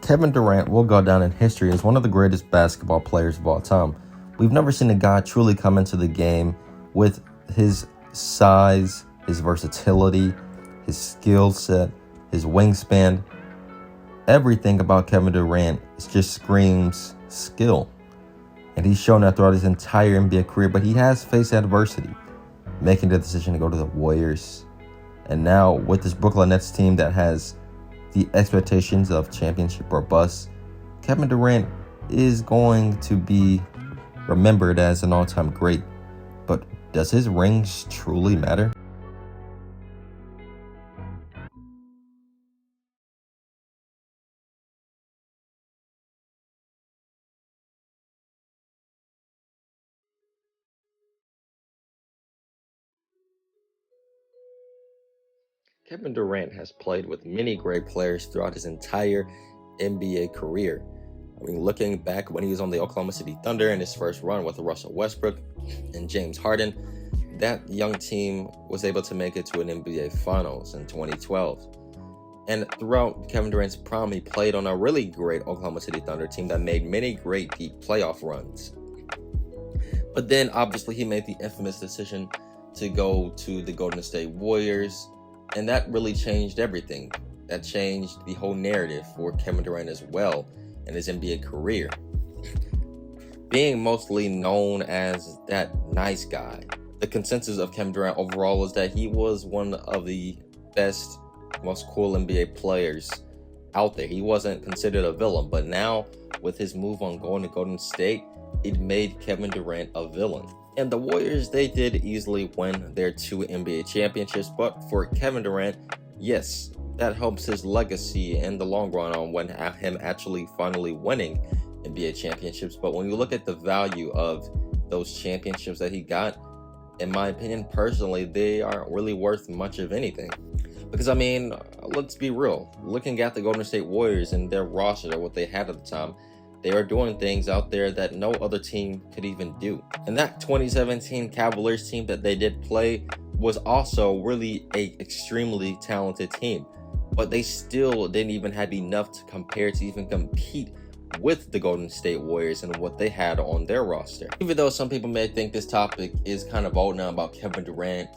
Kevin Durant will go down in history as one of the greatest basketball players of all time. We've never seen a guy truly come into the game with his size, his versatility, his skill set, his wingspan. Everything about Kevin Durant just screams skill. And he's shown that throughout his entire NBA career, but he has faced adversity, making the decision to go to the Warriors. And now with this Brooklyn Nets team that has the expectations of championship or bust, Kevin Durant is going to be remembered as an all-time great. But does his rings truly matter? Kevin Durant has played with many great players throughout his entire NBA career. I mean, looking back when he was on the Oklahoma City Thunder in his first run with Russell Westbrook and James Harden, that young team was able to make it to an NBA Finals in 2012. And throughout Kevin Durant's prime, he played on a really great Oklahoma City Thunder team that made many great deep playoff runs. But then, obviously, he made the infamous decision to go to the Golden State Warriors, and that really changed everything. That changed the whole narrative for Kevin Durant as well in his NBA career. Being mostly known as that nice guy, the consensus of Kevin Durant overall was that he was one of the best, most cool NBA players out there. He wasn't considered a villain, but now with his move on going to Golden State, it made Kevin Durant a villain. And the Warriors, they did easily win their 2 NBA championships, but for Kevin Durant, yes, that helps his legacy in the long run on when him actually finally winning NBA championships. But when you look at the value of those championships that he got, in my opinion, personally, they aren't really worth much of anything. Because, I mean, let's be real. Looking at the Golden State Warriors and their roster, what they had at the time, they are doing things out there that no other team could even do. And that 2017 Cavaliers team that they did play was also really a extremely talented team. But they still didn't even have enough to compare to even compete with the Golden State Warriors and what they had on their roster. Even though some people may think this topic is kind of old now about Kevin Durant,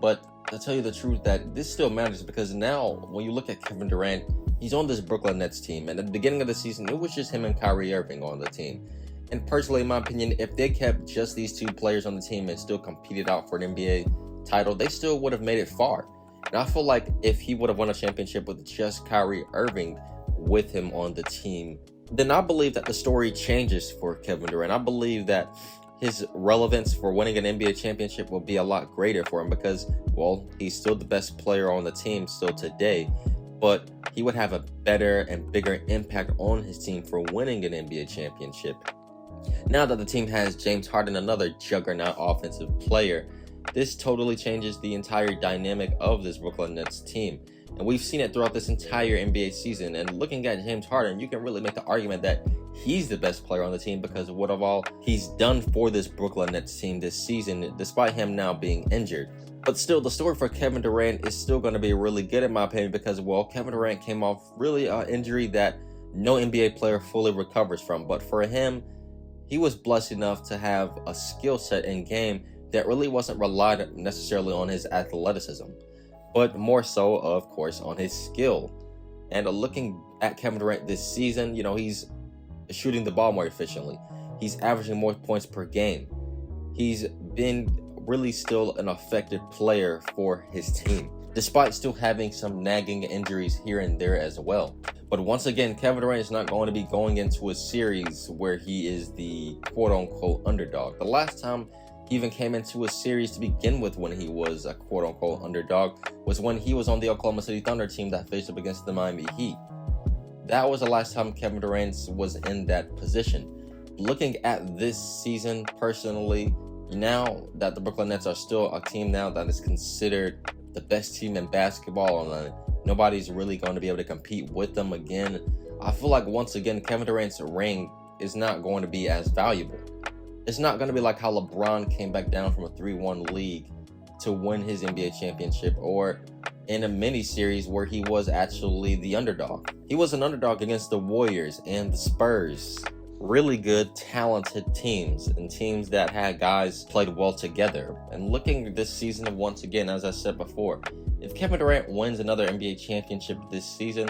but to tell you the truth, that this still matters, because now when you look at Kevin Durant, he's on this Brooklyn Nets team, and at the beginning of the season, it was just him and Kyrie Irving on the team. And personally, in my opinion, if they kept just these 2 players on the team and still competed out for an NBA title, they still would have made it far. And I feel like if he would have won a championship with just Kyrie Irving with him on the team, then I believe that the story changes for Kevin Durant. I believe that his relevance for winning an NBA championship will be a lot greater for him because, well, he's still the best player on the team still today, but he would have a better and bigger impact on his team for winning an NBA championship. Now that the team has James Harden, another juggernaut offensive player, this totally changes the entire dynamic of this Brooklyn Nets team. And we've seen it throughout this entire NBA season. And looking at James Harden, you can really make the argument that he's the best player on the team because of what of all he's done for this Brooklyn Nets team this season, despite him now being injured. But still, the story for Kevin Durant is still going to be really good in my opinion because, well, Kevin Durant came off really an injury that no NBA player fully recovers from. But for him, he was blessed enough to have a skill set in game that really wasn't relied necessarily on his athleticism, but more so, of course, on his skill. And looking at Kevin Durant this season, you know, he's shooting the ball more efficiently. He's averaging more points per game. He's been really still an effective player for his team, despite still having some nagging injuries here and there as well. But once again, Kevin Durant is not going to be going into a series where he is the quote-unquote underdog. The last time he even came into a series to begin with when he was a quote-unquote underdog was when he was on the Oklahoma City Thunder team that faced up against the Miami Heat. That was the last time Kevin Durant was in that position. Looking at this season, personally, now that the Brooklyn Nets are still a team now that is considered the best team in basketball and nobody's really going to be able to compete with them again, I feel like once again Kevin Durant's ring is not going to be as valuable. It's not going to be like how LeBron came back down from a 3-1 league to win his NBA championship, or in a mini series where he was actually the underdog. He was an underdog against the Warriors and the Spurs. Really good, talented teams, and teams that had guys played well together. And looking this season, once again, as I said before, if Kevin Durant wins another NBA championship this season,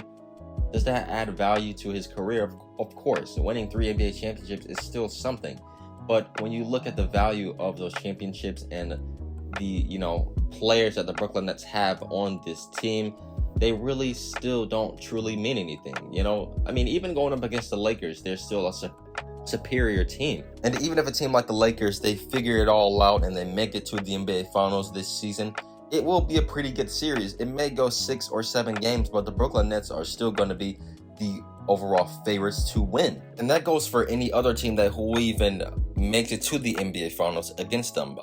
does that add value to his career? Of course. Winning 3 NBA championships is still something. But when you look at the value of those championships and the, players that the Brooklyn Nets have on this team, they really still don't truly mean anything. Even going up against the Lakers, they're still a superior team. And even if a team like the Lakers, they figure it all out and they make it to the NBA Finals this season, it will be a pretty good series. It may go 6 or 7 games, but the Brooklyn Nets are still going to be the overall favorites to win. And that goes for any other team that who even makes it to the NBA Finals against them.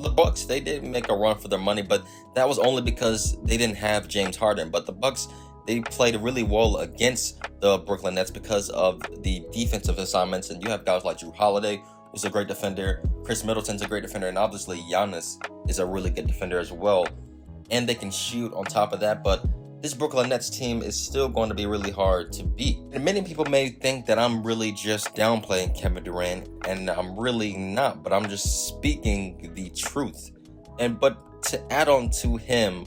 The Bucks, they did make a run for their money, but that was only because they didn't have James Harden. But the Bucks, they played really well against the Brooklyn Nets because of the defensive assignments. And you have guys like Drew Holiday, who's a great defender, Chris Middleton's a great defender, and obviously Giannis is a really good defender as well. And they can shoot on top of that, but this Brooklyn Nets team is still going to be really hard to beat. And many people may think that I'm really just downplaying Kevin Durant, and I'm really not, but I'm just speaking the truth. But to add on to him,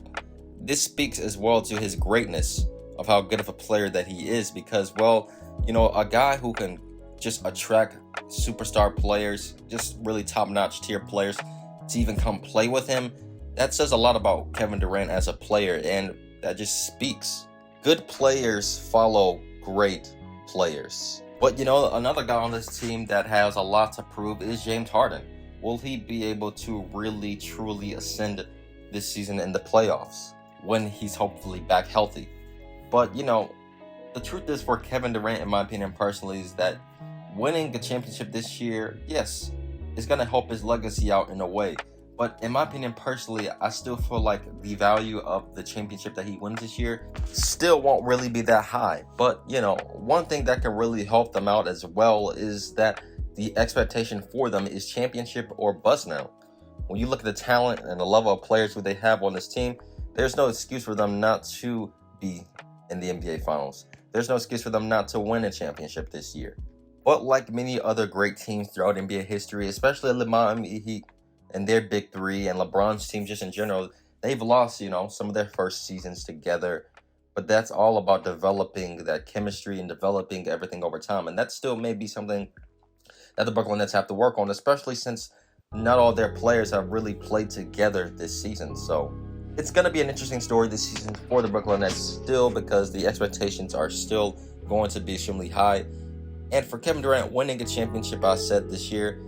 this speaks as well to his greatness of how good of a player that he is, because, a guy who can just attract superstar players, just really top-notch tier players to even come play with him, that says a lot about Kevin Durant as a player, and that just speaks. Good players follow great players. But another guy on this team that has a lot to prove is James Harden. Will he be able to really truly ascend this season in the playoffs when he's hopefully back healthy? But the truth is, for Kevin Durant, in my opinion personally, is that winning a championship this year, yes, it's going to help his legacy out in a way. But in my opinion personally, I still feel like the value of the championship that he wins this year still won't really be that high. But, one thing that can really help them out as well is that the expectation for them is championship or bust now. When you look at the talent and the level of players who they have on this team, there's no excuse for them not to be in the NBA Finals. There's no excuse for them not to win a championship this year. But like many other great teams throughout NBA history, especially the Miami Heat and their big three and LeBron's team just in general, they've lost, some of their first seasons together. But that's all about developing that chemistry and developing everything over time. And that still may be something that the Brooklyn Nets have to work on, especially since not all their players have really played together this season. So it's going to be an interesting story this season for the Brooklyn Nets still, because the expectations are still going to be extremely high. And for Kevin Durant winning a championship, I said this year,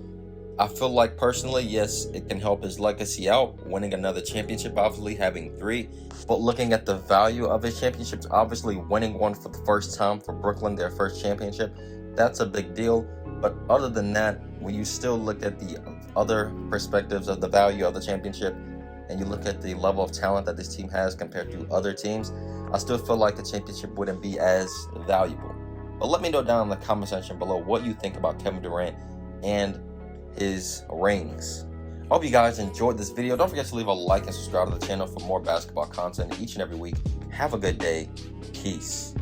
I feel like personally, yes, it can help his legacy out, winning another championship, obviously having 3. But looking at the value of his championships, obviously winning one for the first time for Brooklyn, their first championship, that's a big deal. But other than that, when you still look at the other perspectives of the value of the championship, and you look at the level of talent that this team has compared to other teams, I still feel like the championship wouldn't be as valuable. But let me know down in the comment section below what you think about Kevin Durant and his rings. I hope you guys enjoyed this video. Don't forget to leave a like and subscribe to the channel for more basketball content each and every week. Have a good day. Peace.